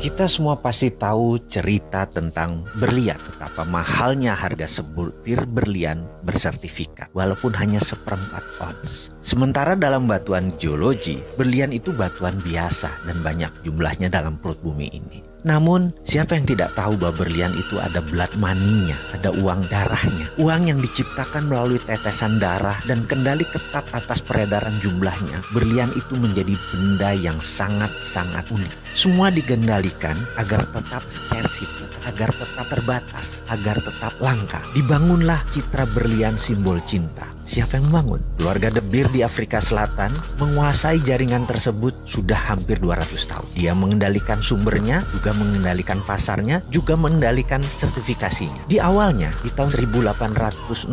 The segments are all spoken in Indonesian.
Kita semua pasti tahu cerita tentang berlian, betapa mahalnya harga sebutir berlian bersertifikat, walaupun hanya seperempat ons. Sementara dalam batuan geologi, berlian itu batuan biasa dan banyak jumlahnya dalam perut bumi ini. Namun, siapa yang tidak tahu bahwa berlian itu ada blood money-nya, ada uang darahnya. Uang yang diciptakan melalui tetesan darah dan kendali ketat atas peredaran jumlahnya. Berlian itu menjadi benda yang sangat-sangat unik. Semua digendalikan agar tetap scarcity, agar tetap terbatas, agar tetap langka. Dibangunlah citra berlian simbol cinta. Siapa yang membangun? Keluarga De Beer di Afrika Selatan menguasai jaringan tersebut sudah hampir 200 tahun. Dia mengendalikan sumbernya, juga mengendalikan pasarnya, juga mengendalikan sertifikasinya. Di awalnya, di tahun 1800,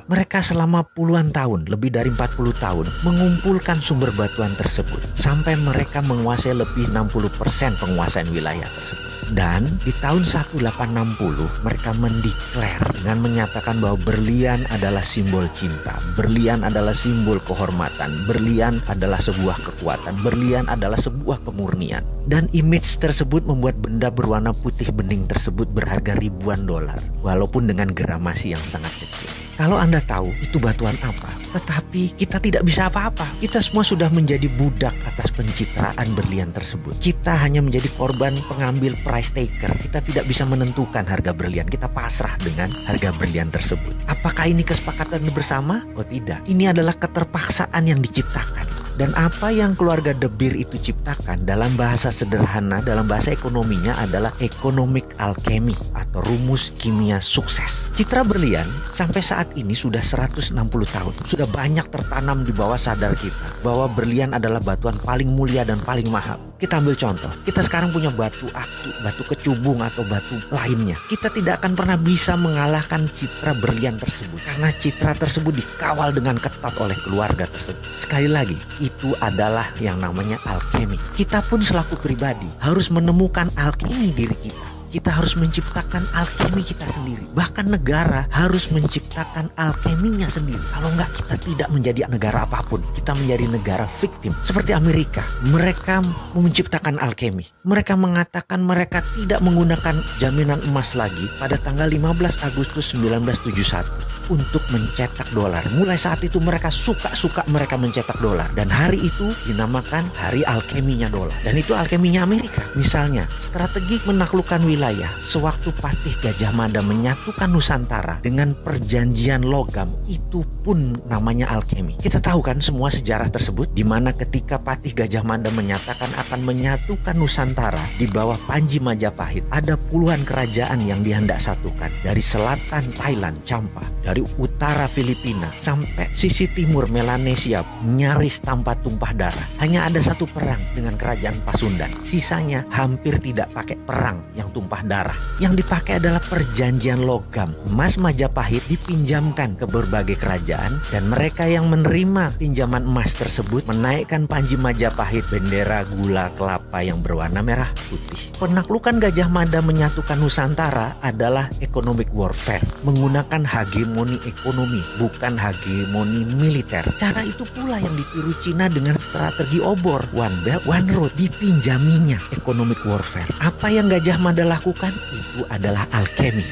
mereka selama puluhan tahun, lebih dari 40 tahun, mengumpulkan sumber batuan tersebut. Sampai mereka menguasai lebih 60% penguasaan wilayah tersebut. Dan di tahun 1860 mereka mendeklar dengan menyatakan bahwa berlian adalah simbol cinta, berlian adalah simbol kehormatan, berlian adalah sebuah kekuatan, berlian adalah sebuah kemurnian. Dan image tersebut membuat benda berwarna putih bening tersebut berharga ribuan dolar, walaupun dengan gramasi yang sangat kecil. Kalau Anda tahu itu batuan apa, tetapi kita tidak bisa apa-apa. Kita semua sudah menjadi budak atas pencitraan berlian tersebut. Kita hanya menjadi korban pengambil price taker. Kita tidak bisa menentukan harga berlian. Kita pasrah dengan harga berlian tersebut. Apakah ini kesepakatan bersama? Oh tidak. Ini adalah keterpaksaan yang diciptakan. Dan apa yang keluarga De Beer itu ciptakan dalam bahasa sederhana, dalam bahasa ekonominya adalah economic alchemy atau rumus kimia sukses. Citra berlian sampai saat ini sudah 160 tahun. Sudah banyak tertanam di bawah sadar kita bahwa berlian adalah batuan paling mulia dan paling mahal. Kita ambil contoh, kita sekarang punya batu aki, batu kecubung atau batu lainnya. Kita tidak akan pernah bisa mengalahkan citra berlian tersebut. Karena citra tersebut dikawal dengan ketat oleh keluarga tersebut. Sekali lagi, itu adalah yang namanya alkemi. Kita pun selaku pribadi harus menemukan alkemi diri kita. Kita harus menciptakan alkemi kita sendiri. Bahkan negara harus menciptakan alkeminya sendiri. Kalau enggak, kita tidak menjadi negara apapun. Kita menjadi negara victim. Seperti Amerika. Mereka menciptakan alkemi. Mereka mengatakan mereka tidak menggunakan jaminan emas lagi pada tanggal 15 Agustus 1971 untuk mencetak dolar. Mulai saat itu mereka suka mereka mencetak dolar. Dan hari itu dinamakan hari alkeminya dolar. Dan itu alkeminya Amerika. Misalnya, strategi menaklukkan wilayah sewaktu Patih Gajah Mada menyatukan Nusantara dengan perjanjian logam, itu pun namanya alkemi. Kita tahu kan semua sejarah tersebut, di mana ketika Patih Gajah Mada menyatakan akan menyatukan Nusantara di bawah Panji Majapahit, ada puluhan kerajaan yang dihendak satukan. Dari selatan Thailand, Champa, dari utara Filipina, sampai sisi timur Melanesia, nyaris tanpa tumpah darah. Hanya ada satu perang dengan kerajaan Pasundan. Sisanya hampir tidak pakai perang yang tumpah darah. Yang dipakai adalah perjanjian logam. Emas Majapahit dipinjamkan ke berbagai kerajaan dan mereka yang menerima pinjaman emas tersebut menaikkan Panji Majapahit bendera gula kelapa yang berwarna merah putih. Penaklukan Gajah Mada menyatukan Nusantara adalah economic warfare, menggunakan hegemoni ekonomi, bukan hegemoni militer. Cara itu pula yang ditiru Cina dengan strategi obor, one belt, one road, dipinjaminya economic warfare. Apa yang Gajah Mada lakukan itu adalah alkemi.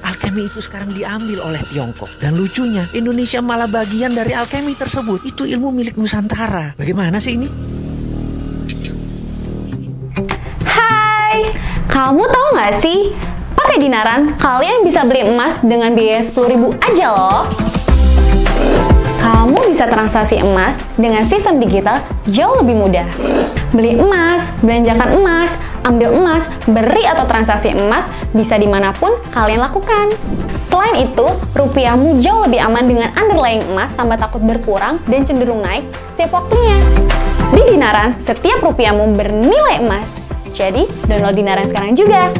Alkemi itu sekarang diambil oleh Tiongkok. Dan lucunya, Indonesia malah bagian dari alkemi tersebut. Itu ilmu milik Nusantara. Bagaimana sih ini? Hai, kamu tahu nggak sih? Pakai Dinaran, kalian bisa beli emas dengan biaya 10.000 aja loh. Kamu bisa transaksi emas dengan sistem digital jauh lebih mudah. Beli emas, belanjakan emas, ambil emas, beri atau transaksi emas bisa dimanapun kalian lakukan. Selain itu, rupiahmu jauh lebih aman dengan underlying emas tanpa takut berkurang dan cenderung naik setiap waktunya. Di Dinaran, setiap rupiahmu bernilai emas. Jadi, download Dinaran sekarang juga.